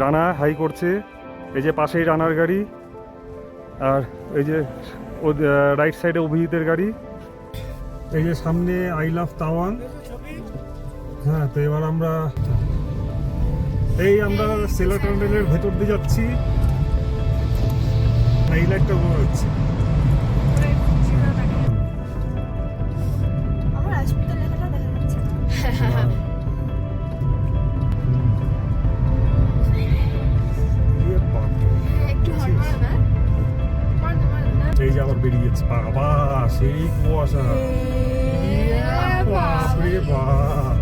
Rana high করছে, এই যে পাশেই রানার গাড়ি, আর এই যে ও রাইট সাইডে অভিজিতের গাড়ি, এই যে সামনে আই লাভ তাওয়াং। হ্যাঁ, তো এবার আমরা সেলা টানেলের ভেতর দিয়ে যাচ্ছি। এই লাইটটা বোঝা যাচ্ছে। এই যে আবার বেরিয়েছে, বাবা সেই কুয়াশা, বাপরে বাপ।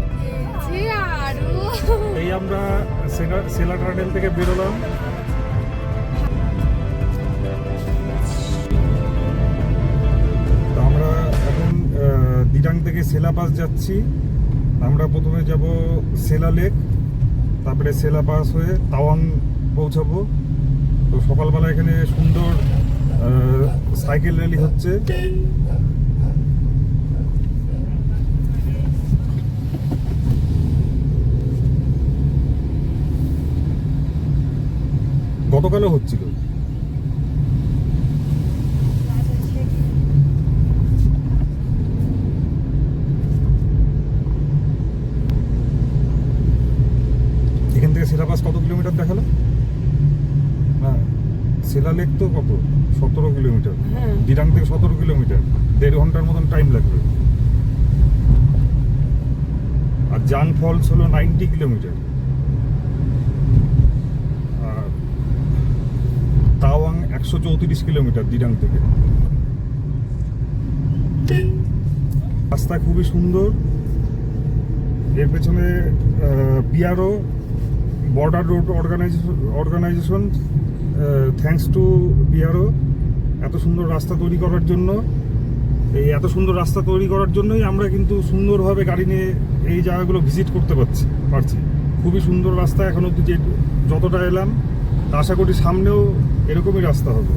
এই আমরা সেলা টানেল থেকে বেরোলাম। আমরা এখন দিরাং থেকে সেলা পাস যাচ্ছি। আমরা প্রথমে যাব সেলা লেক, তারপরে সেলা পাস হয়ে তাওয়াং পৌঁছাবো। তো সকালবেলা এখানে সুন্দর সাইকেল র্যালি হচ্ছে। গতকালও হচ্ছিল। এখান থেকে সেলা পাস কত কিলোমিটার দেখালো? না, সেলা লেক তো কত 17 কিলোমিটার, দিরাং থেকে 17 কিলোমিটার, 1.5 ঘন্টার মতন টাইম লাগবে। আর জাং ফলস হলো 90 কিলোমিটার, আর তাওয়াং 134 কিলোমিটার দিরাং থেকে। রাস্তা খুবই সুন্দর। এর পেছনে BRO border road organisation, thanks to BRO এত সুন্দর রাস্তা তৈরি করার জন্য। এই এত সুন্দর রাস্তা তৈরি করার জন্যই আমরা কিন্তু সুন্দরভাবে গাড়ি নিয়ে এই জায়গাগুলো ভিজিট করতে পারছি। খুবই সুন্দর রাস্তা এখন অব্দি যতটা এলাম। আশা করি সামনেও এরকমই রাস্তা হবে।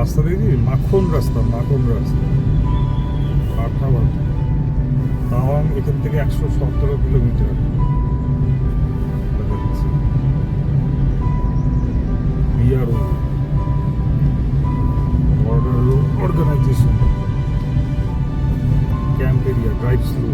রাস্তা দেখি মাখন রাস্তা, তাওয়াং এখান থেকে 117 kilometre. BRO border organisation, camp area, drive slow.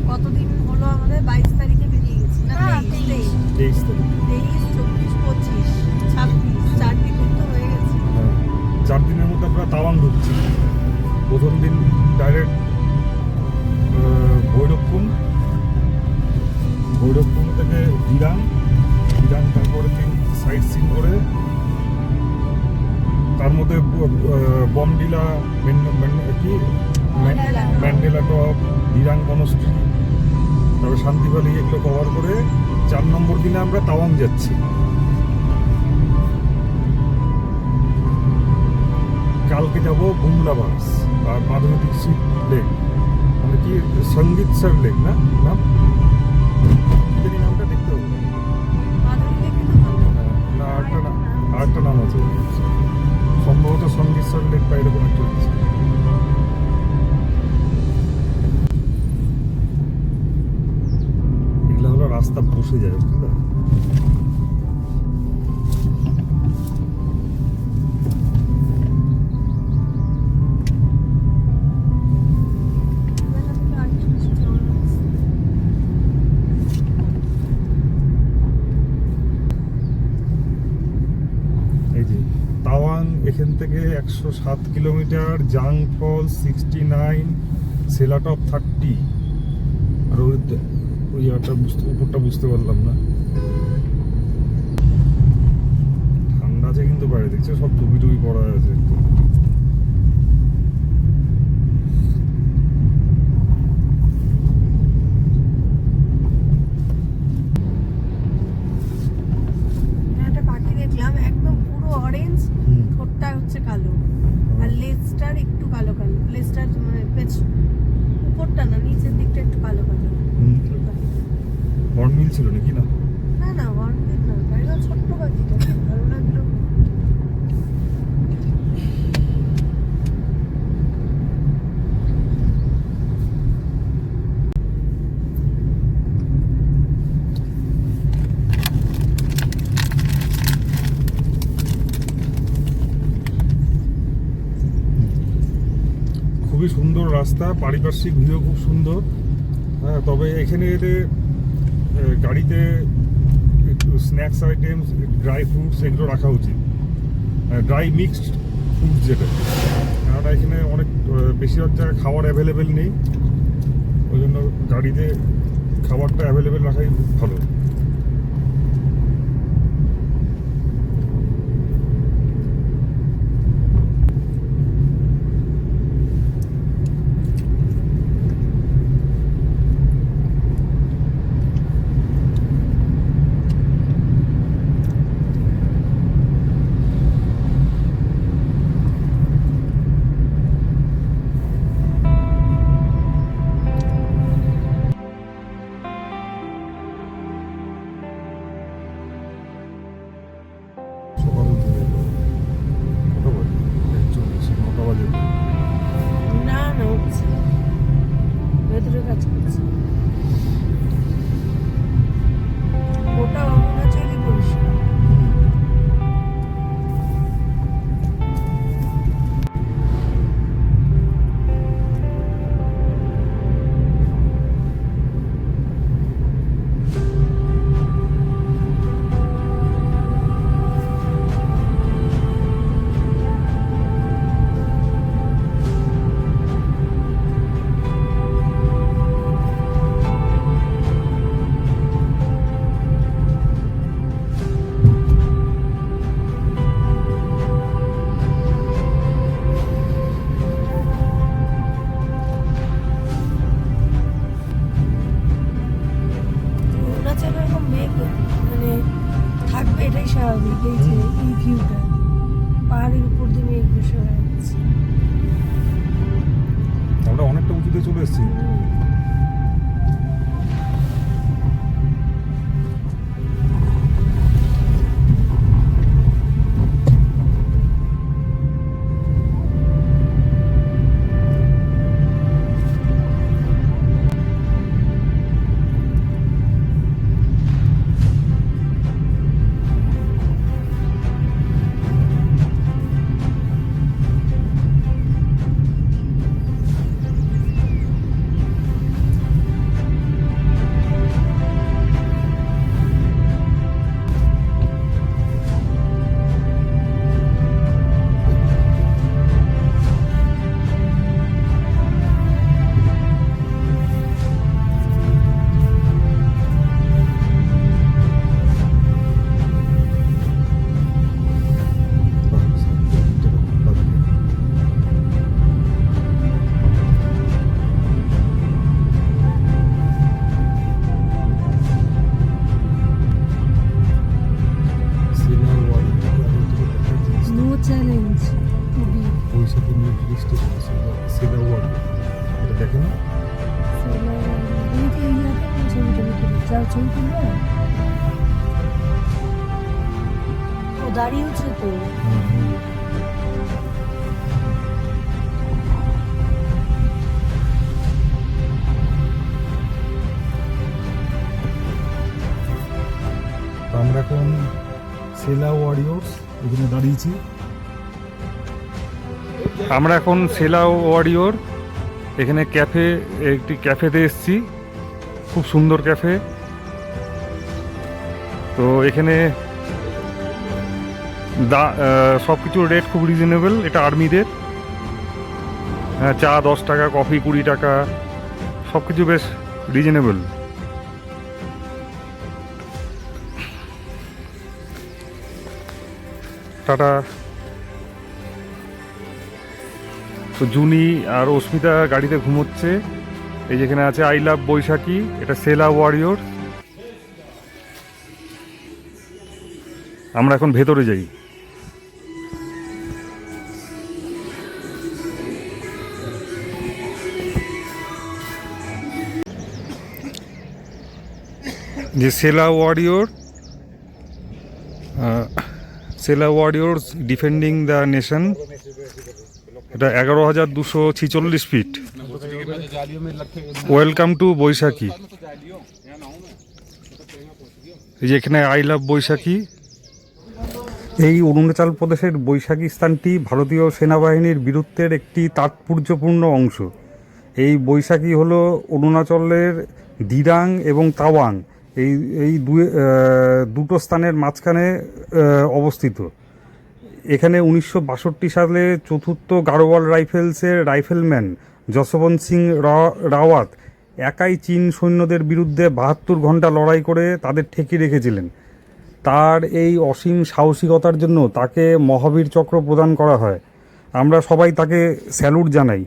কতদিন হলো আমাদের? 22 তারিখে বেরিয়ে গেছি না? 23 তারিখ, 23, 24, 25, 26, 4 দিন তো হয়ে গেছে। 4 দিনের মধ্যে আমরা তাওয়াং ঢুকছি। প্রথম দিন ডাইরেক্ট ভৈরবকুণ্ড থেকে দিরাং, তারপরে দিন সাইট সিন করে, তার মধ্যে বমডিলা, ম্যান্ডেলা টপ, দিরাং মনস্ট্রি, তারপরে শান্তিবালি, এগুলো কভার করে 4 নম্বর দিনে আমরা তাওয়াং যাচ্ছি। কালকে যাব বুমলাবাস আর মাধবী দীক্ষিত লেক, মানে কি সঙ্গীতসর লেক না, নাম নামটা দেখতে হবে না, আরেকটা নাম আছে সম্ভবত সঙ্গীতসর লেক বা এরকম একটা আছে। এগুলো হলো রাস্তা বসে যায়, বুঝলে? এখান থেকে 107 কিলোমিটার, জাং ফল 69, সেলাটপ 30। আর ওই উপরটা বুঝতে পারলাম না। ঠান্ডা আছে কিন্তু বাইরে, দেখছো সব টুপি পড়া আছে একদম। উপরটা না, নিচের দিকটা একটু কালো কালো। হর্ন মিল ছিল নাকি না? না না, হর্নবিল না, বাইরে ছোট্ট পাখিটা ভালো লাগলো। খুবই সুন্দর রাস্তা, পারিপার্শ্বিক ভিউ খুব সুন্দর। হ্যাঁ, তবে এখানে এলে গাড়িতে একটু স্ন্যাক্স আইটেমস, ড্রাই ফ্রুটস এগুলো রাখা উচিত, ড্রাই মিক্সড ফ্রুটস যেটা, কেননা এখানে অনেক বেশিরভাগ জায়গায় খাবার অ্যাভেলেবেল নেই, ওই জন্য গাড়িতে খাবারটা অ্যাভেলেবেল রাখাই ভালো। সকাল কটা বাজে? 1:40, 9টা বাজে। না না, হচ্ছে ভেতরে কাজ করছে। ওটা অরুণাচলই পরিষ্কার। অরুণাচলে এরকম মেঘ মানে থাকবে, এটাই স্বাভাবিক। এই যে এই ভিউটা, পাহাড়ের উপর দিয়ে মেঘ বসে হয়ে যাচ্ছে। আমরা অনেকটা উঁচুতে চলে এসেছি। নো চ্যালেঞ্জ খুবই। বৈশাখী মিলিটারি স্টেশন আছে, সেলাওয়ার, এটা দেখে না? ও দাঁড়িয়েছে তো। আমরা এখন সেলা ওয়ারিয়র্স এখানে দাঁড়িয়েছি। আমরা এখন সেলা ওয়ারিয়র এখানে একটি ক্যাফেতে এসেছি, খুব সুন্দর ক্যাফে। তো এখানে সব কিছুর রেট খুব রিজনেবল, এটা আর্মিদের। হ্যাঁ, চা 10 টাকা, কফি 20 টাকা, সব কিছু বেশ রিজনেবল। টাটা। তো জুনি আর অস্মিতা গাড়িতে ঘুমোচ্ছে। এই যেখানে আছে আই লাভ বৈশাখী, এটা সেলা ওয়ারিয়র। আমরা এখন ভেতরে যাই। যে সেলা ওয়ারিয়র্স ডিফেন্ডিং দ্য নেশন, এটা 11,246 ফিট। ওয়েলকাম টু বৈশাখী। এই যে এখানে আই লাভ বৈশাখী। এই অরুণাচল প্রদেশের বৈশাখী স্থানটি ভারতীয় সেনাবাহিনীর বীরত্বের একটি তাৎপর্যপূর্ণ অংশ। এই বৈশাখী হলো অরুণাচলের দিরাং এবং তাওয়াং এই দুটো স্থানের মাঝখানে অবস্থিত। এখানে 1962 সালে 4th গাড়োয়াল রাইফেলসের রাইফেলম্যান যশবন্ত সিং রাওয়াত একাই চীন সৈন্যদের বিরুদ্ধে 72 ঘন্টা লড়াই করে তাদের ঠেকিয়ে রেখেছিলেন। তার এই অসীম সাহসিকতার জন্য তাকে মহাবীর চক্র প্রদান করা হয়। আমরা সবাই তাকে স্যালুট জানাই।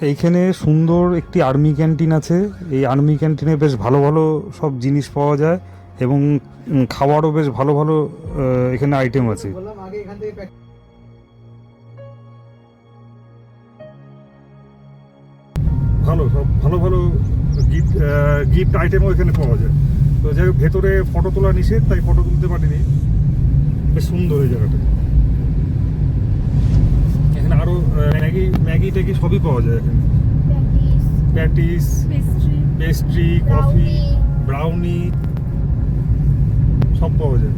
এইখানে সুন্দর একটি আর্মি ক্যান্টিন আছে। এই আর্মি ক্যান্টিনে বেশ ভালো ভালো সব জিনিস পাওয়া যায় এবং খাবারও বেশ ভালো ভালো এখানে আইটেম আছে। ভালো সব ভালো ভালো গিফট আইটেমও এখানে পাওয়া যায়। তো যাই হোক, ভেতরে ফটো তোলা নিষেধ, তাই ফটো তুলতে পারিনি। বেশ সুন্দর এই জায়গাটা। এখানে আরো ম্যাগি ট্যাগি সবই পাওয়া যায় এখানে। প্যাটিস, পেস্ট্রি, কফি, ব্রাউনি সব পাওয়া যায়।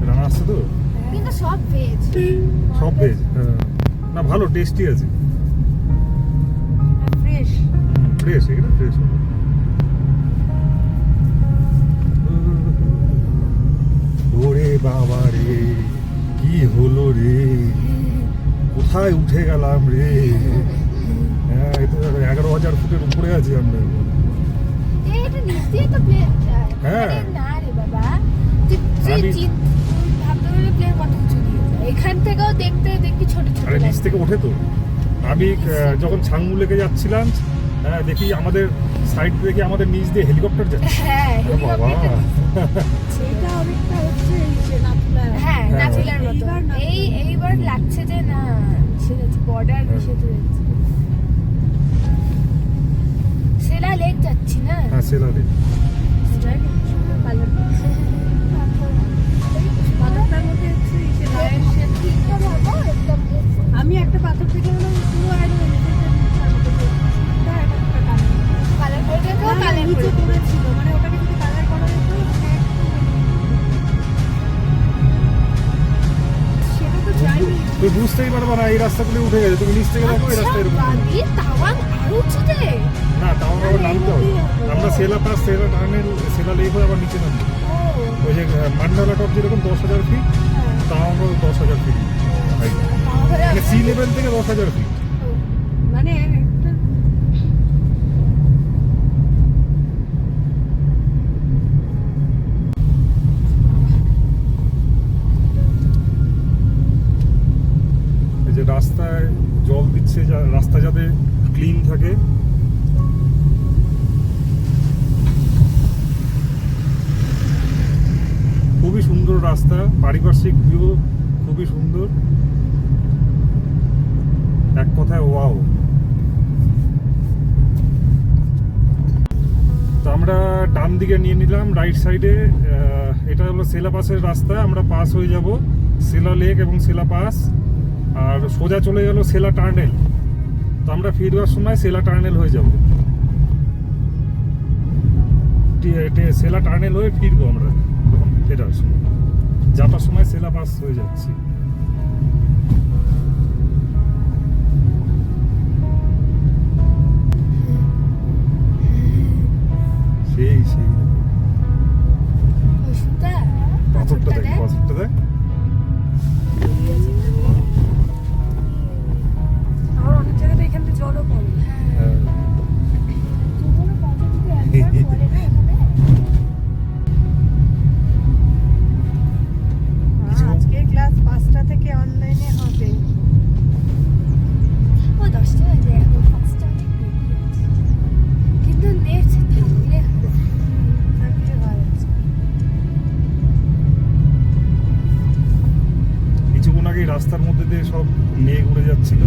রান্না আসছে তো, কিন্তু সব ভেজ। সব ভেজ। না, ভালো টেস্টি আছে, ফ্রেশ ফ্রেশ। এগুলো ফ্রেশ হবে। ওরে বাবা রে, কি হলো রে, কোথায় উঠে গেলাম রে। হ্যাঁ, এই তো 11,000 ফুটের উপরে আছি আমরা। এটা নিশ্চয়ই তো প্লেন যায়। হ্যাঁ। না রে বাবা, তুই আমি- ভাবতে পারলে প্লেন কত উঁচু দিয়ে যায়। এখান থেকেও দেখতে দেখবি ছোট ছোট আরে নিচ লাগবে। থেকে ওঠে তো। আমি যখন ছাংমু লেকে যাচ্ছিলাম, দেখি আমাদের সাইড দেখি আমাদের নিচ দিয়ে হেলিকপ্টার যাচ্ছে। হ্যাঁ, আরে বাবা, সেটা অনেকটা হচ্ছে এই যে নাথুলা। হ্যাঁ, হ্যাঁ। নাচিলার মতো। এইবার না- এইবার লাগছে যে না, সেটা বর্ডার সেতু যাচ্ছে। সেলা লেক যাচ্ছি না। হ্যাঁ সেলা লেক। পাথরটার মধ্যে হচ্ছে এই যে লায়ন শেপ। আমি একটা পাথর থেকে পুরো একদম কালার করে দেখো, কালার নিচে করে পড়েছিল, মানে ওটাকে যদি কালার করা যেত সেটা তো যাইনি। তুমি বুঝতেই পারবা না এই রাস্তাগুলো উঠে গেছে। তুমি নিচ থেকে দেখো এই রাস্তা এরকম। তাওয়াং আরো উঁচুতে। না, তাও আবার নামতে হবে। আমরা সেলা পাস, সেলা টার্নেল, সেলা লেক হয়ে আবার নিচে নামবো। ওই যে মান্ডালা টপ যেরকম 10,000 ফিট, তাও আমরা 10,000 ফিট মানে সি লেভেল থেকে 10,000 ফিট। মানে একটা এই যে রাস্তায় জল দিচ্ছে, রাস্তা যাতে ক্লিন থাকে। খুবই সুন্দর রাস্তা, পারিপার্শ্বিক ভিউ খুবই সুন্দর, এক কথায় ওয়াও। তো আমরা ডান দিকে নিয়ে নিলাম রাইট সাইডে। এটা হলো সেলা পাসের রাস্তা। আমরা পাস হয়ে যাব সেলা লেক এবং সেলা পাস, আর সোজা চলে গেল সেলা টার্নেল। তো আমরা ফিরবার সময় সেলা টার্নেল হয়ে যাব। সেলা টার্নেল হয়ে ফিরবো আমরা তখন ফেরার সময়। যাওয়ার সময় সেলা পাস হয়ে যাচ্ছি। সেই সেই পাথরটা দেখ, পাথরটা দেখ। আর অনেক জায়গাতে এখান থেকে জলও কম। হ্যাঁ। আজকে ক্লাস 5টা থেকে অনলাইনে হবে। ও 10টা বাজে, এখন 5টা কিন্তু নেট থাকলে থাকলে ভালো। রাস্তার মধ্যে দিয়ে সব মেঘ উড়ে যাচ্ছিল।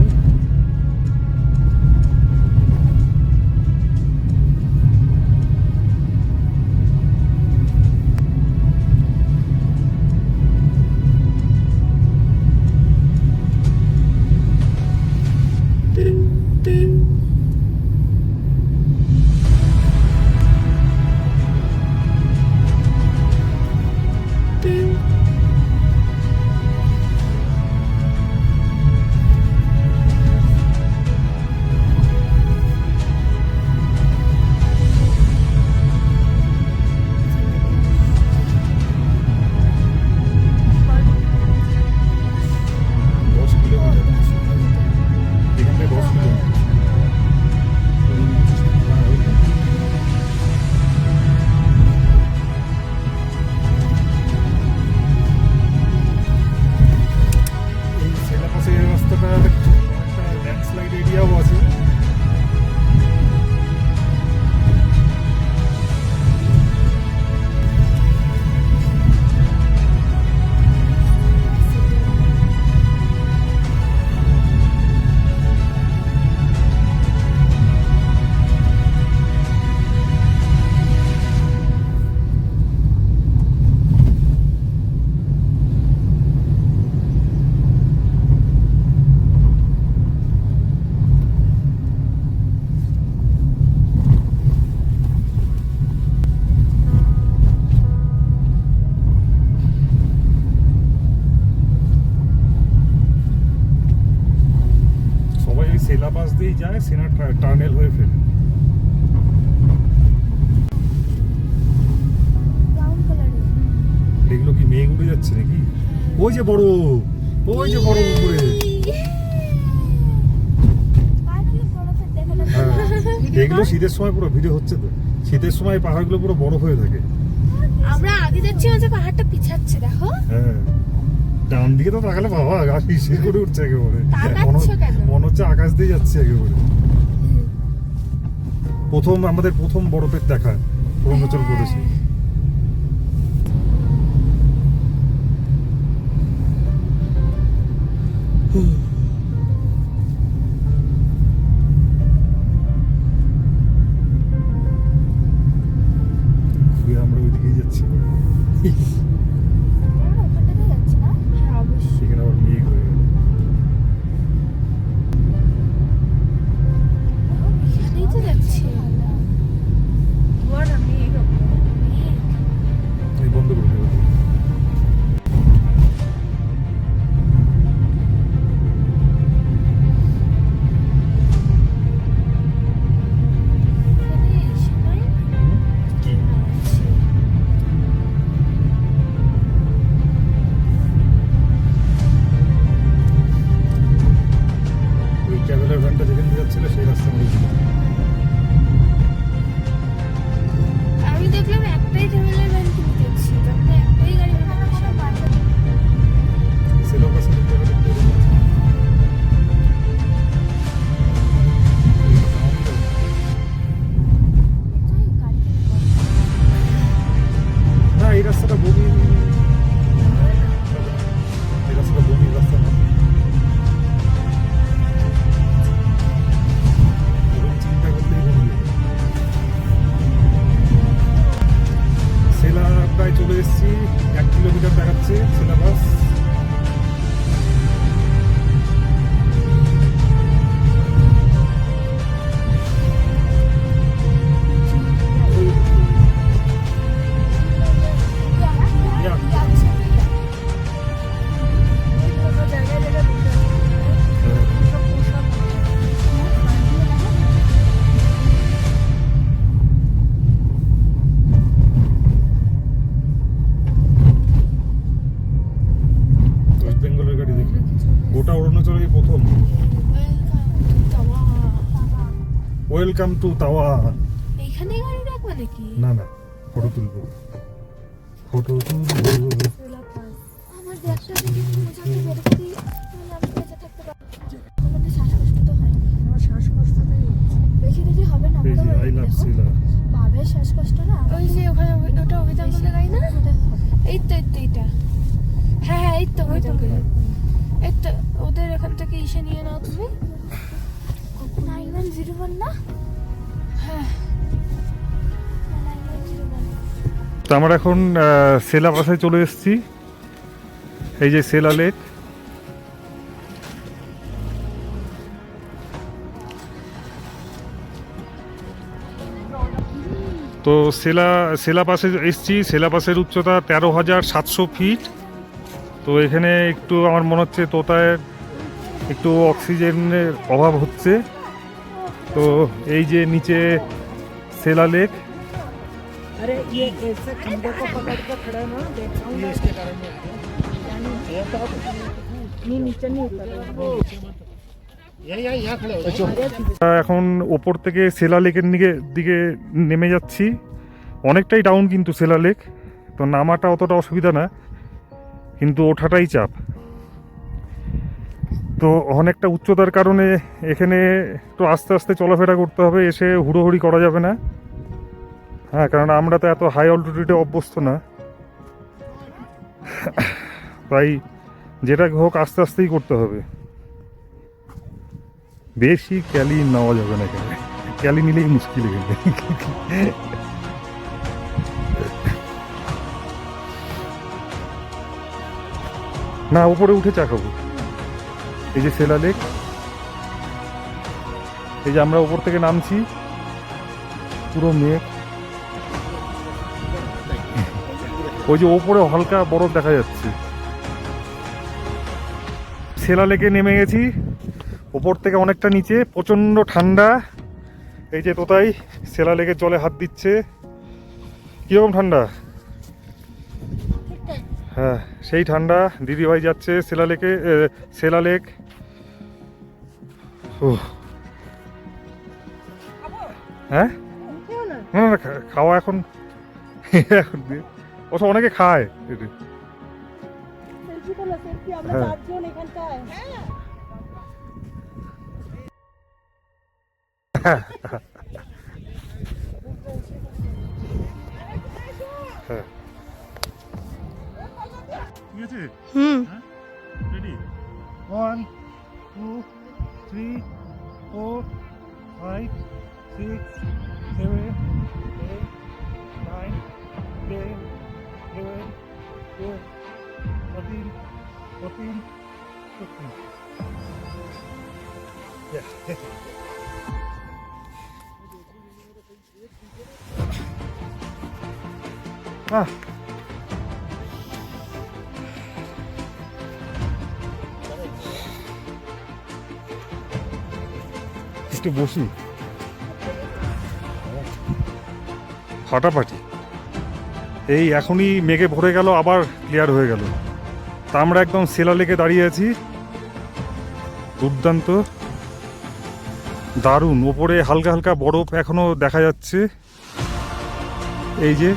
সেলা বাস দিয়ে যায়, সেনা টানেল হয়ে ফেরে। এগুলো কি মেঘ উড়ে যাচ্ছে নাকি? ওই যে বড়, ওই যে বড় উপরে। হ্যাঁ, এগুলো শীতের সময় পুরো ভিড় হচ্ছে তো। শীতের সময় পাহাড়গুলো পুরো বরফ হয়ে থাকে। আমরা আগে যাচ্ছি, যে পাহাড়টা পিছাচ্ছে দেখো। হ্যাঁ, ডান দিকে তো তাকালে বাবা গা শিরশির করে উঠছে একেবারে। কেন? মনে হচ্ছে আকাশ দিয়ে যাচ্ছে একেবারে। আমাদের প্রথম বরফের দেখা অরুণাচল প্রদেশে। ঘুরে আমরা ওইদিকেই যাচ্ছি। সেখানে আবার মেঘ হয়ে গেল। এখানেই তো যাচ্ছি। এই বন্ধ করে দেবো। কি ওই ট্রাভেলার ভ্যানটা যেখানে যাচ্ছিল সেই রাস্তা মধ্যে ছিল। আমি দেখলাম একটাই ট্রাভেলার ভ্যান কিনতে যাচ্ছি, তারপরে একটাই গাড়ি ভাড়া সব বাড়ছে। সেলো কাছে জায়গা দেখতে পেলাম। না, এই রাস্তাটা বমি, এই রাস্তাটা বমির রাস্তা না। এরকম চিন্তা করলেই বমি লাগে। সেলা প্রায় চলে এসেছি, 1 কিলোমিটার দেখাচ্ছে সেলা বাস। ওয়েস্ট বেঙ্গলের গাড়ি দেখি, গোটা অরুণাচলের প্রথম। ওয়েলকাম টু তাওয়া। এইখানে গাড়ি রাখবো নাকি? না না, ফটো তুলবো, ফটো তুলবো। আমার ব্যাগটা যদি মোজাটা বের করি তাহলে আমি বেঁচে থাকতে পারবো। আমাদের শ্বাসকষ্ট তো হয়, আমার শ্বাসকষ্টটাই হচ্ছে। বেশি দেরি হবে না, এই যে আই লাভ সেলা। বাবের শ্বাসকষ্ট না, ওই যে ওখানে ওটা অভিযান বলে গাড়ি না? এই তো এইটা, হ্যাঁ হ্যাঁ এই তো ওই তো এই তো ইসে নিয়ে নাও তুমি 9101 না? হ্যাঁ 9101। তো আমরা এখন সেলা পাশে চলে এসেছি। এই যে সেলা লেক। তো সেলা পাশে এসেছি। সেলা পাশের উচ্চতা 13,700 ফিট। তো এখানে একটু আমার মনে হচ্ছে তোতায় একটু অক্সিজেনের অভাব হচ্ছে। তো এই যে নিচে সেলা লেক। अरे ये ऐसे खंभे को पकड़ के खड़ा ना देख रहा हूँ, ये इसके कारण नहीं नीचे नहीं उतर रहा यहाँ खड़े हो जाओ। এখন ওপর থেকে সেলা লেকের দিকে নেমে যাচ্ছি। অনেকটাই ডাউন কিন্তু সেলা লেক, তো নামাটা অতটা অসুবিধা না, কিন্তু ওঠাটাই চাপ। তো অনেকটা উচ্চতার কারণে এখানে একটু আস্তে আস্তে চলাফেরা করতে হবে, এসে হুড়োহুড়ি করা যাবে না। হ্যাঁ, কারণ আমরা তো এত হাই অল্টিটিউডে অভ্যস্ত না, তাই যেটা হোক আস্তে আস্তেই করতে হবে। বেশি ক্যালি নেওয়া যাবে না, এখানে ক্যালি নিলেই মুশকিল এখানে। না, উপরে উঠে চা খাবো। এই যে সেলা লেক, এই যে আমরা উপর থেকে নামছি, পুরো মেঘ। ওই যে ওপরে হালকা বরফ দেখা যাচ্ছে। সেলা লেকে নেমে গেছি, ওপর থেকে অনেকটা নিচে, প্রচণ্ড ঠান্ডা। এই যে তোতাই সেলা লেকের জলে হাত দিচ্ছে। কীরকম ঠান্ডা? হ্যাঁ, সেই ঠান্ডা। দিদিভাই যাচ্ছে সেলা লেকে, সেলা লেক। হ্যাঁ, না না, খাওয়া এখন এখন অবশ্য অনেকে খায়। হ্যাঁ, হ্যাঁ, ঠিক আছে। রেডি? 1 2 3 4 5 6 7 8 9 10 11 12 13 14 15. Yeah. Ah. একটু বসি, ফাটাফাটি। এই এখনই মেঘে ভরে গেল, আবার ক্লিয়ার হয়ে গেল। তা আমরা একদম সেলা লেকে দাঁড়িয়ে আছি। দুর্দান্ত, দারুণ। ওপরে হালকা হালকা বরফ এখনো দেখা যাচ্ছে। এই যে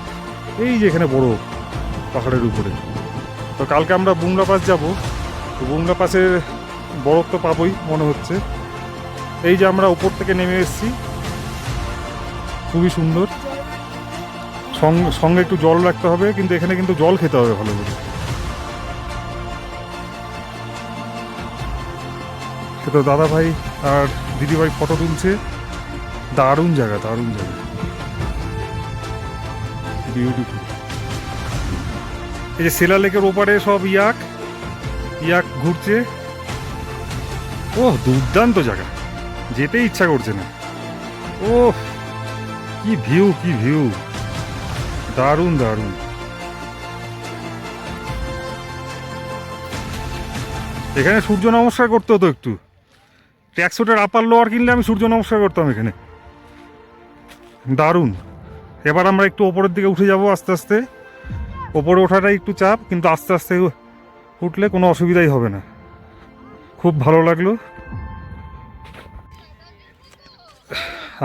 এখানে বরফ পাহাড়ের উপরে। তো কালকে আমরা বুংলা পাস যাব, তো বুংলা পাসের বরফ তো পাবোই মনে হচ্ছে। এই যে আমরা উপর থেকে নেমে এসেছি, খুবই সুন্দর। সঙ্গে একটু জল রাখতে হবে, কিন্তু এখানে কিন্তু জল খেতে হবে ভালো করে। সে তো দাদা ভাই আর দিদিভাই ফটো তুলছে। দারুণ জায়গা, দারুণ জায়গা, বিউটিফুল। এই যে সেলা লেকের ওপারে সব ইয়াক ঘুরছে। ও দুর্দান্ত জায়গা, যেতে ইচ্ছা করছে না। ও কি ভিউ, কি ভিউ, দারুণ দারুণ। এখানে সূর্য নমস্কার করতে হতো একটু। ট্র্যাকস্যুটের আপার লোয়ার কিনলে আমি সূর্য নমস্কার করতাম এখানে। দারুণ। এবার আমরা একটু ওপরের দিকে উঠে যাব আস্তে আস্তে। ওপরে ওঠাটাই একটু চাপ, কিন্তু আস্তে আস্তে উঠলে কোনো অসুবিধাই হবে না। খুব ভালো লাগলো।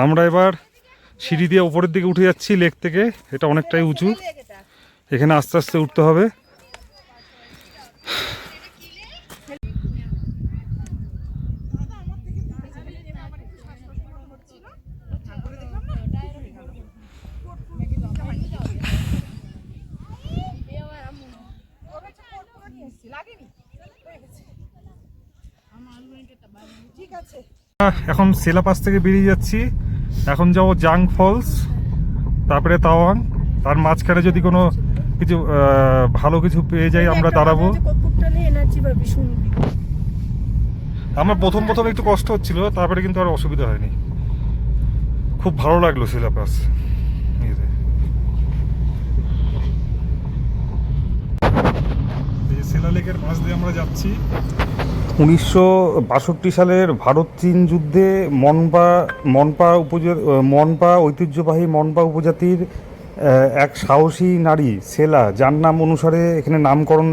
আমরা এবার সিঁড়ি দিয়ে ওপরের দিকে উঠে যাচ্ছি লেক থেকে। এটা অনেকটাই উঁচু, এখানে আস্তে আস্তে উঠতে হবে। লাগেনি। ঠিক আছে। এখন সেলা পাস থেকে বেরিয়ে যাচ্ছি, এখন যাবো জাং ফলস, তারপরে তাওয়াং। তার মাঝখানে যদি কোনো কিছু ভালো কিছু পেয়ে যাই আমরা দাঁড়াবো। কর্পূরটা নিয়ে এনার্জি পাবি, শুনবি। আমার প্রথম একটু কষ্ট হচ্ছিল, তারপরে কিন্তু আর অসুবিধা হয়নি, খুব ভালো লাগলো সেলা পাস। সেলা লেকের পাশ দিয়ে আমরা যাচ্ছি। 1962 সালের ভারত চীন যুদ্ধে মনপা ঐতিহ্যবাহী মনপা উপজাতির এক সাহসী নারী সেলা, যার নাম অনুসারে এখানে নামকরণ,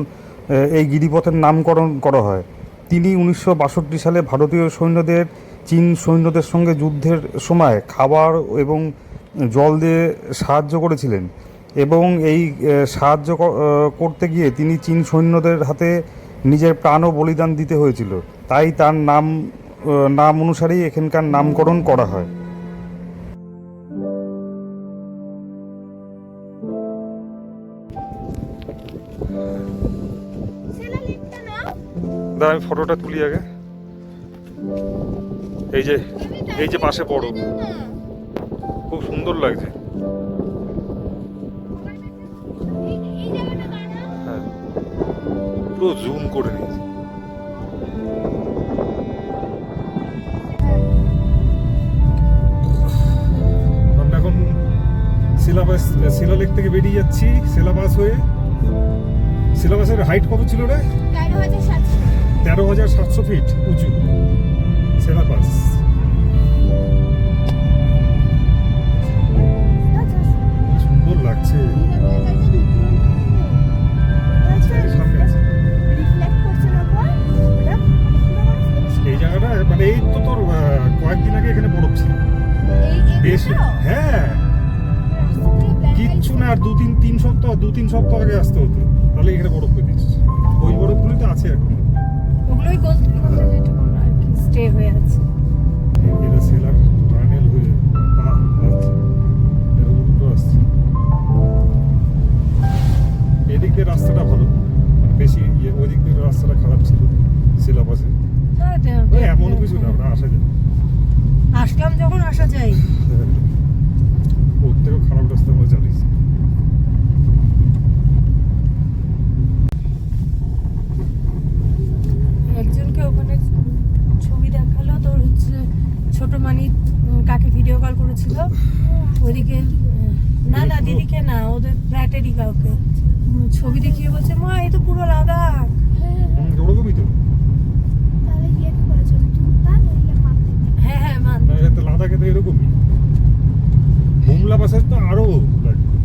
এই গিরিপথের নামকরণ করা হয়। তিনি 1962 সালে ভারতীয় সৈন্যদের চীন সৈন্যদের সঙ্গে যুদ্ধের সময় খাবার এবং জল দিয়ে সাহায্য করেছিলেন, এবং এই সাহায্য করতে গিয়ে তিনি চীন সৈন্যদের হাতে নিজের প্রাণও বলিদান দিতে হয়েছিল। তাই তার নাম অনুসারেই এখানকার নামকরণ করা হয়। আমি ফটোটা তুলি আগে। এই যে পাশে পড়ো, খুব সুন্দর লাগছে। হ্যাঁ, পুরো জুম করে নিয়েছি। আমরা এখন শিলা লেক থেকে বেরিয়ে যাচ্ছি শিলাবাস হয়ে। শিলাবাসের হাইট কত ছিল রে? 13,700 ফিট উঁচু শিলাবাস। সুন্দর লাগছে। এই জায়গাটা মানে এই তো তোর কয়েকদিন আগে এখানে বরফ ছিল বেশ। হ্যাঁ, কিচ্ছু না, আর 2-3 সপ্তাহ আগে আসতে হতো, তাহলে এখানে বরফ পেয়ে দিচ্ছে। ওই বরফগুলি তো আছে এখন, ওগুলোই গলতে আর কি স্টে হয়ে আছে। এটা সেলার টানেল হয়ে আসছে, এর উল্টো আসছে। এদিক দিয়ে রাস্তাটা ভালো, মানে বেশি ওই দিক দিয়ে রাস্তাটা খারাপ ছিল শিলাবাসে। এমন কিছু না, আমরা আসা যায়, আসলাম যখন আসা যায়। ওর থেকেও খারাপ রাস্তা আমরা চালিয়েছি। একজনকে ওখানে ছবি দেখালো, তোর হচ্ছে ছোট মানি কাকে ভিডিও কল করেছিল ওইদিকে, না দিদিকে না, ওদের ফ্ল্যাটেরই কাউকে ছবি দেখিয়ে বলছে, মা এই তো পুরো লাদাখ। ওরকমই তো। হ্যাঁ মান লাদাখে তো এরকমই, হুমলা বাসে তো আরো লাগবে।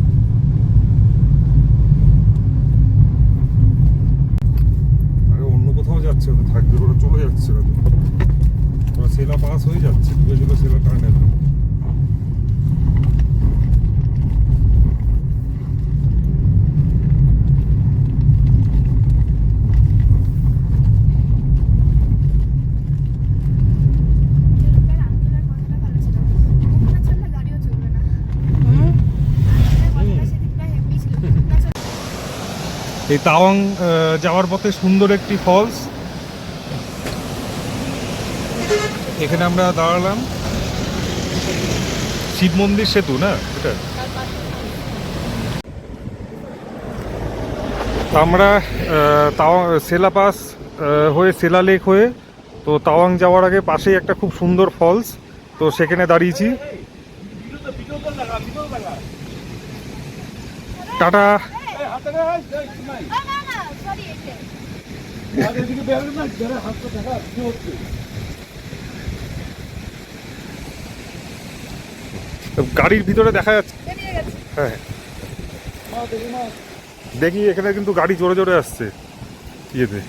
আরে অন্য কোথাও যাচ্ছে, ওদের থাকবে, ওরা চলে যাচ্ছে, ওরা সেলা পাস হয়ে যাচ্ছে, ঢুকেছিল সেলা টার্নেল। এই তাওয়াং যাওয়ার পথে সুন্দর একটি ফলস, এখানে আমরা দাঁড়ালাম। শিব মন্দির সেতু না এটা? আমরা সেলা পাস হয়ে সেলা লেক হয়ে তো তাওয়াং যাওয়ার আগে পাশেই একটা খুব সুন্দর ফলস, তো সেখানে দাঁড়িয়েছি। টাটা। গাড়ির ভিতরে দেখা যাচ্ছে। হ্যাঁ, দেখি এখানে কিন্তু গাড়ি জোরে জোরে আসছে ইয়েতে।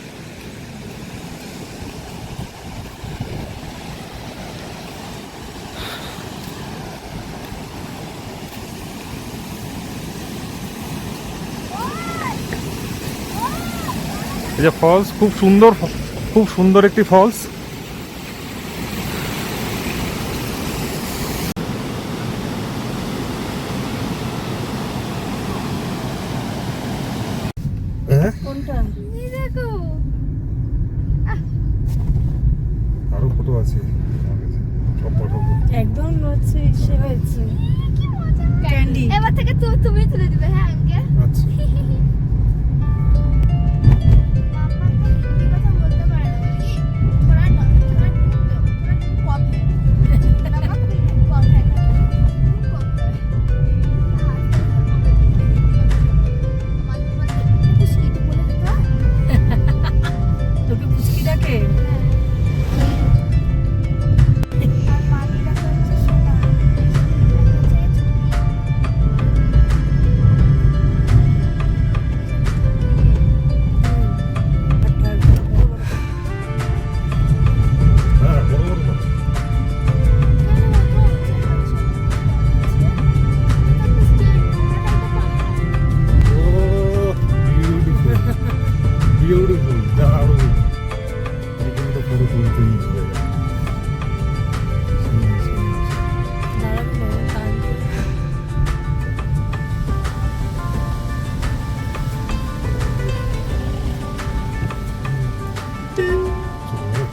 এই যে ফলস, খুব সুন্দর একটি ফলস। আরো ফটো আছে আমার কাছে, সব পাঠাবো। একদম হচ্ছে ইসে হয়েছে কি মজা ক্যান্ডি। এবার থেকে তুমি তুলে দিবে, হ্যাঁ আঙ্কেল। আচ্ছা মাম্মা তো হিন্দি কথা বলতে পারে না, বলি থোড়া না থোড়া কম হ্যাঁ মাম্মা কম হ্যাঁ কম হ্যাঁ পুচকি বলে দিতে হয়। তোকে পুচকি ডাকে? আর মামিরা তো হচ্ছে সোনা, হ্যাঁ, বড় বড় কথা। Oh, beautiful. Beautiful, দারুণ। এখানে তো photo তুলতেই হবে। সুন্দর, সুন্দর। দাঁড়ানো কান্দি। চলো।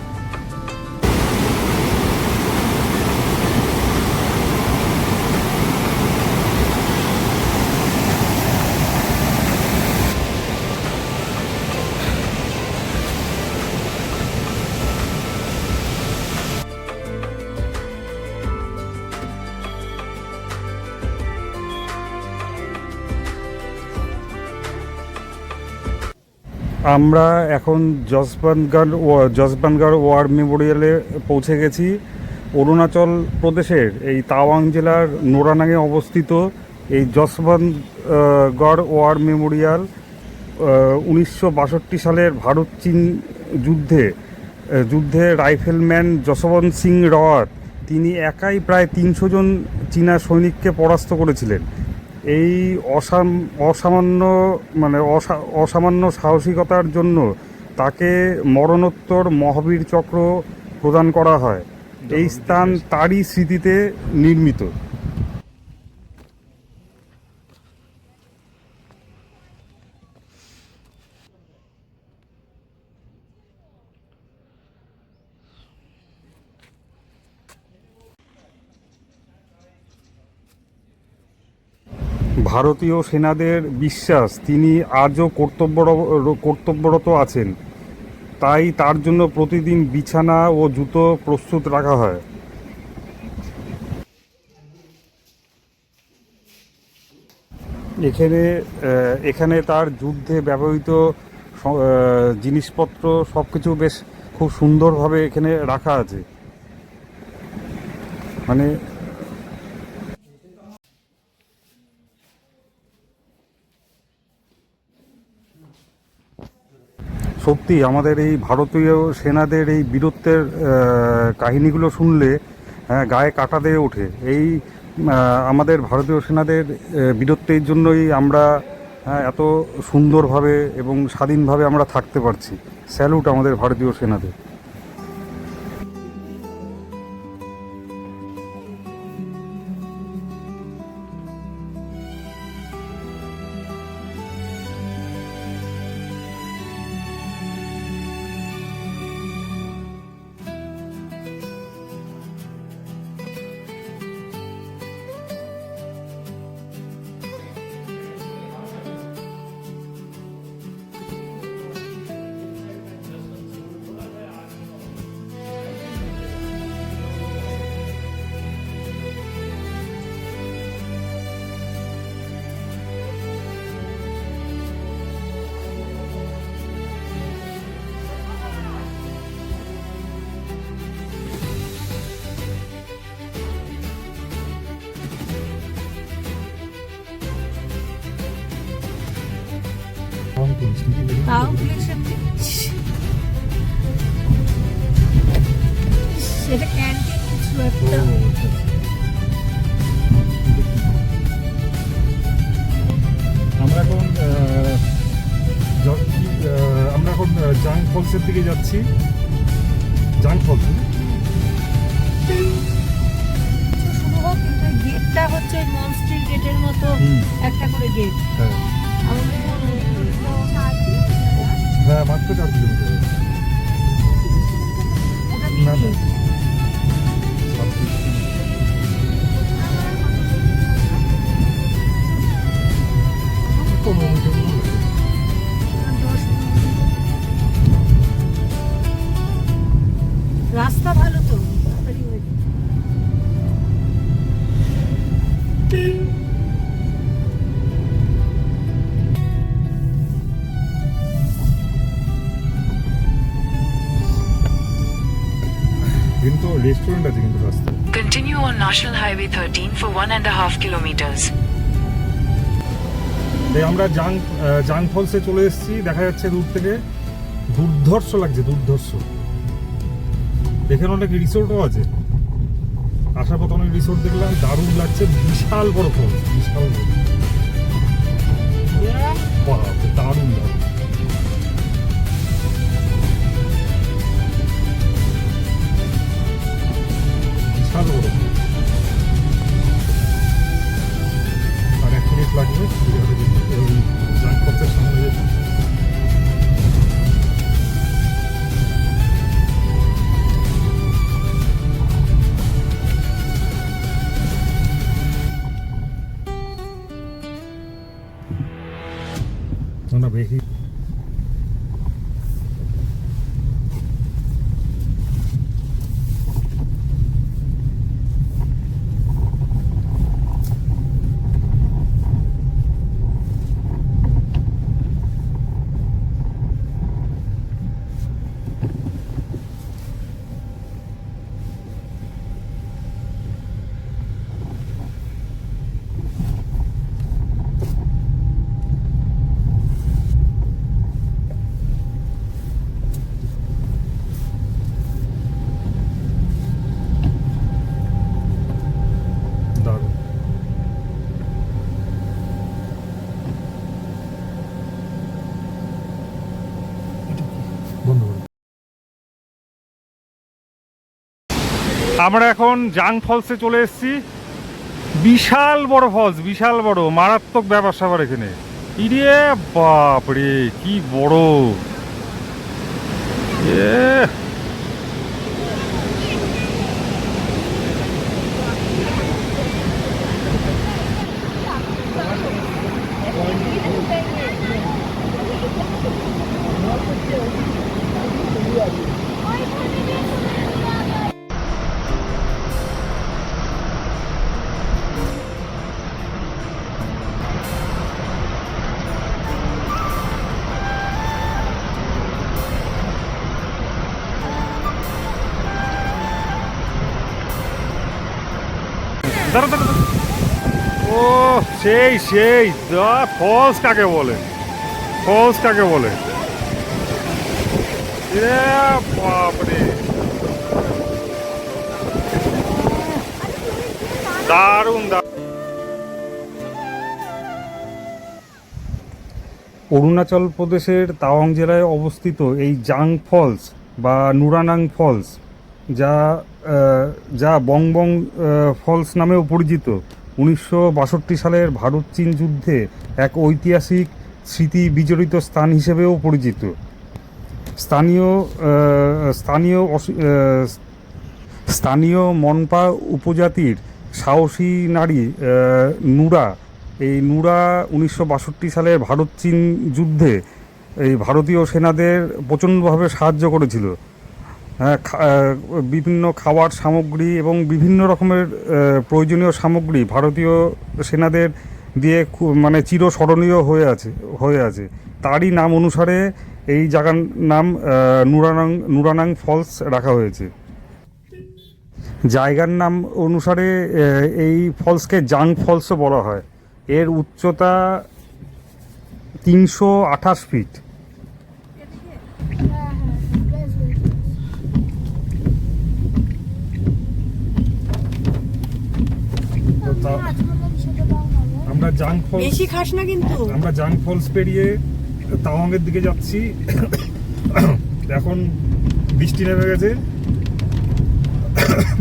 আমরা এখন জসবানগড় ওয়ার মেমোরিয়ালে পৌঁছে গেছি। অরুণাচল প্রদেশের এই তাওয়াং জেলার নোরানাঙে অবস্থিত এই জসবানগড় ওয়ার মেমোরিয়াল 1962 সালের ভারত চীন যুদ্ধে রাইফেলম্যান যশবন্ত সিং রাওয়াত তিনি একাই প্রায় 300 জন চীনা সৈনিককে পরাস্ত করেছিলেন। এই অসামান্য সাহসিকতার জন্য তাকে মরণোত্তর মহাবীর চক্র প্রদান করা হয়। এই স্থান তারই স্মৃতিতে নির্মিত। ভারতীয় সেনাদের বিশ্বাস তিনি আজও কর্তব্যরত আছেন, তাই তার জন্য প্রতিদিন বিছানা ও জুতো প্রস্তুত রাখা হয়। এখানে তার যুদ্ধে ব্যবহৃত জিনিসপত্র সব কিছু বেশ খুব সুন্দরভাবে এখানে রাখা আছে। মানে সত্যি আমাদের এই ভারতীয় সেনাদের এই বীরত্বের কাহিনীগুলো শুনলে গায়ে কাঁটা দিয়ে ওঠে। এই আমাদের ভারতীয় সেনাদের বীরত্বের জন্যই আমরা এত সুন্দরভাবে এবং স্বাধীনভাবে আমরা থাকতে পারছি। স্যালুট আমাদের ভারতীয় সেনাদের। তাও পুলিশের সেটা ক্যান্টিন কিছু একটা। আমরা এখন জাং ফলসের দিকে যাচ্ছি। জাং ফলস শুরু হোক, কিন্তু গেটটা হচ্ছে মনস্ট্রি গেটের মতো একটা করে গেট। হ্যাঁ হ্যাঁ, মাত্র 4 কিলোমিটার। না নাকি? রাস্তা ভালো তো, তাড়াতাড়ি হয়ে যাবে। কিন্তু রেস্টুরেন্ট আছে কিন্তু রাস্তায়। Continue on National Highway 13 for 1.5 kilometers. এই আমরা জাং ফলসে চলে এসেছি, দেখা যাচ্ছে দূর থেকে, দুর্ধর্ষ লাগছে, দুর্ধর্ষ। এখানে অনেক রিসোর্টও আছে, আসার পথে অনেক রিসোর্ট দেখলাম, দারুণ লাগছে। বিশাল বড় ফলস, বিশাল বড়, বাপরে, দারুণ দারুণ। বিশাল বড়, আর 1 মিনিট লাগবে জাং ফলসের সামনে যেতে। না বেশি দারুণ। বন্ধ করো। আমরা এখন জাং ফলসে চলে এসেছি। বিশাল বড় ফলস, বিশাল বড়, মারাত্মক ব্যাপার স্যাপার এখানে। ইরে বাপরে, কি বড়! দাঁড়া দাঁড়া, ও সেই সেই, ফলস কাকে বলে, ফলস কাকে বলে! বাপরে, দারুণ দারুণ। অরুণাচল প্রদেশের তাওয়াং জেলায় অবস্থিত এই জাং ফলস বা নুরানাং ফলস, যা বংবং ফলস নামেও পরিচিত, 1962 সালের ভারত চীন যুদ্ধে এক ঐতিহাসিক স্মৃতি বিজড়িত স্থান হিসেবেও পরিচিত। স্থানীয় মনপা উপজাতির সাহসী নারী নুরা, এই নুরা 1962 সালের ভারত চীন যুদ্ধে এই ভারতীয় সেনাদের প্রচণ্ডভাবে সাহায্য করেছিল। বিভিন্ন খাবার সামগ্রী এবং বিভিন্ন রকমের প্রয়োজনীয় সামগ্রী ভারতীয় সেনাদের দিয়ে মানে চিরস্মরণীয় হয়ে আছে। তারই নাম অনুসারে এই জায়গার নাম নুরানাং ফলস রাখা হয়েছে। জায়গার নাম অনুসারে এই ফলসকে জাং ফলসও বলা হয়। এর উচ্চতা 328 ফিট। আমরা জাং ফলস, বেশি খাস না কিন্তু, আমরা জাং ফলস পেরিয়ে তাওয়াংয়ের দিকে যাচ্ছি। এখন বৃষ্টি নেমে গেছে,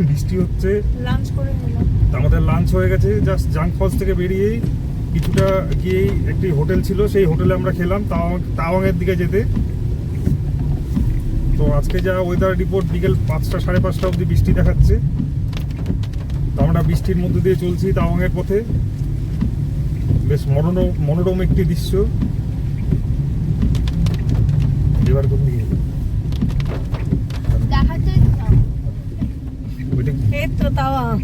বৃষ্টি হচ্ছে। লাঞ্চ করে নিলাম, আমাদের লাঞ্চ হয়ে গেছে। জাস্ট জাং ফলস থেকে বেরিয়েই কিছুটা গিয়েই একটি হোটেল ছিল, সেই হোটেলে আমরা খেলাম তাওয়াংয়ের দিকে যেতে। তো তো আজকে যা ওয়েদার রিপোর্ট বিকেল 5টা 5:30 অবধি বৃষ্টি দেখাচ্ছে। তো আমরা বৃষ্টির মধ্যে দিয়ে চলছি তাওয়াংয়ের পথে। বেশ মনোরম একটি দৃশ্য। এবার কোন দিকে দেখাতে ওইটা কি? এই তো তাওয়াং।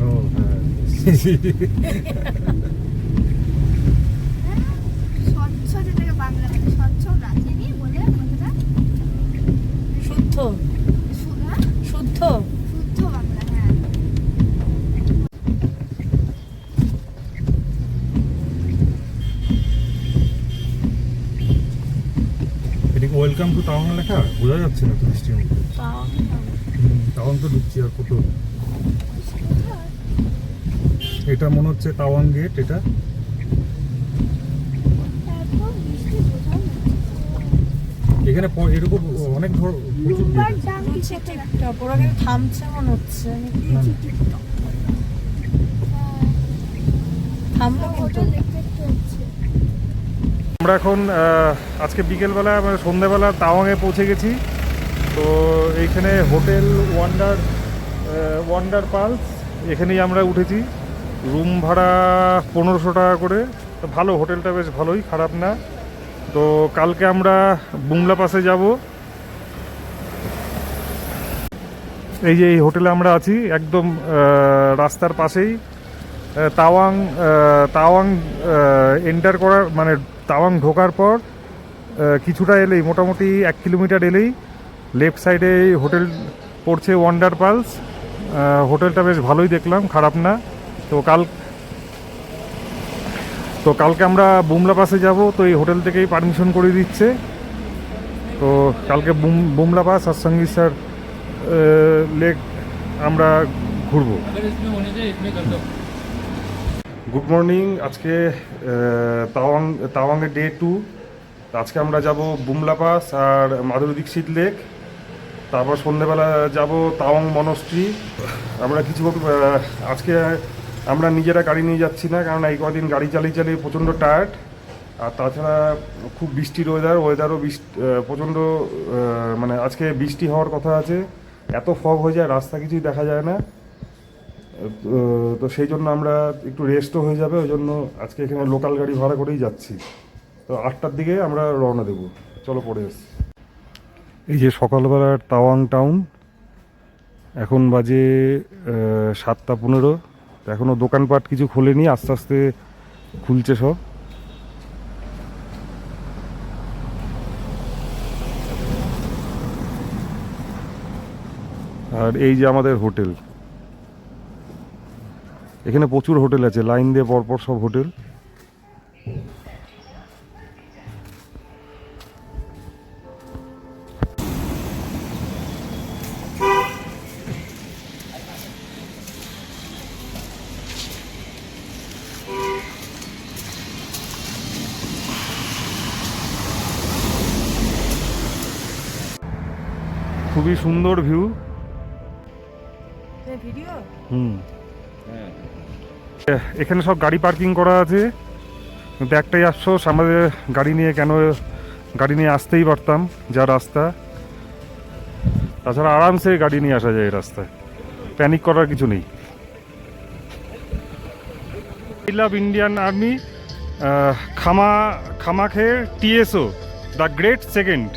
ও হ্যাঁ স্বচ্ছ যেটাকে বাংলা বলে স্বচ্ছ রাখিনি বলে কথাটা শুদ্ধ হ্যাঁ? শুদ্ধ শুদ্ধ বাংলা হ্যাঁ এটা কি ওয়েলকাম টু তাওয়াং লেখা? বোঝা যাচ্ছে না তো বৃষ্টির মধ্যে। তাওয়াং। তাওয়াং তো ঢুকছি আর কত। এটা মনে হচ্ছে তাওয়াং গেট। এটা তারপর বৃষ্টি বোঝাও এখানে এরকম অনেক প্রচুর গেট আছে। ডান রুচি টিকটক, ওরা কিন্তু থামছে মনে হচ্ছে নাকি? থামলো কিন্তু। হোটেল দেখতে দেখতে হচ্ছে আমরা এখন আজকে বিকেলবেলা মানে সন্ধ্যাবেলা তাওয়াংয়ে পৌঁছে গেছি। তো এইখানে হোটেল ওয়ান্ডার পালস, এখানেই আমরা উঠেছি। রুম ভাড়া 1500 টাকা করে। তো ভালো, হোটেলটা বেশ ভালোই, খারাপ না। তো কালকে আমরা বুমলা পাসে যাব। এই যে এই হোটেলে আমরা আছি একদম রাস্তার পাশেই। তাওয়াং এন্টার করার মানে তাওয়াং ঢোকার পর কিছুটা এলেই, মোটামুটি 1 কিলোমিটার এলেই লেফট সাইডে হোটেল পড়ছে ওয়ান্ডার পালস। হোটেলটা বেশ ভালোই দেখলাম, খারাপ না। তো কালকে আমরা বুমলা পাসে যাব। তো এই হোটেল থেকেই পারমিশন করে দিচ্ছে। তো কালকে বুমলা পাস আর সঙ্গীসার লেক আমরা ঘুরবো। Good morning. আজকে তাওয়াংয়ের ডে 2। আজকে আমরা যাব বুমলা পাস আর মাধুরী দীক্ষিত লেক। তারপর সন্ধ্যেবেলা যাব তাওয়াং মনস্ট্রি। আমরা আজকে আমরা নিজেরা গাড়ি নিয়ে যাচ্ছি না, কারণ এই কদিন গাড়ি চালিয়ে প্রচণ্ড টায়ার্ড। আর তাছাড়া খুব বৃষ্টির ওয়েদারও প্রচণ্ড মানে আজকে বৃষ্টি হওয়ার কথা আছে। এত ফগ হয়ে যায়, রাস্তা কিছুই দেখা যায় না। তো সেই জন্য আমরা একটু রেস্টও হয়ে যাবে, ওই জন্য আজকে এখানে লোকাল গাড়ি ভাড়া করেই যাচ্ছি। তো 8টার দিকে আমরা রওনা দেবো। চলো পরে আসছি। এই যে সকালবেলার তাওয়াং টাউন, এখন বাজে 7টা 15। এখনও দোকানপাট কিছু খোলেনি, আস্তে আস্তে খুলছে সব। আর এই যে আমাদের হোটেল, এখানে প্রচুর হোটেল আছে, লাইন দিয়ে পরপর সব হোটেল। খুবই সুন্দর ভিউ। ভিডিও এখানে সব গাড়ি পার্কিং করা আছে, কিন্তু একটাই আফসোস, আমাদের গাড়ি নিয়ে আসতেই পারতাম, যা রাস্তা। তাছাড়া আরামসে গাড়ি নিয়ে আসা যায় এই রাস্তায়, প্যানিক করার কিছু নেই। আই লাভ ইন্ডিয়ান আর্মি, খামাখে TSO, দ্য গ্রেট সেকেন্ড।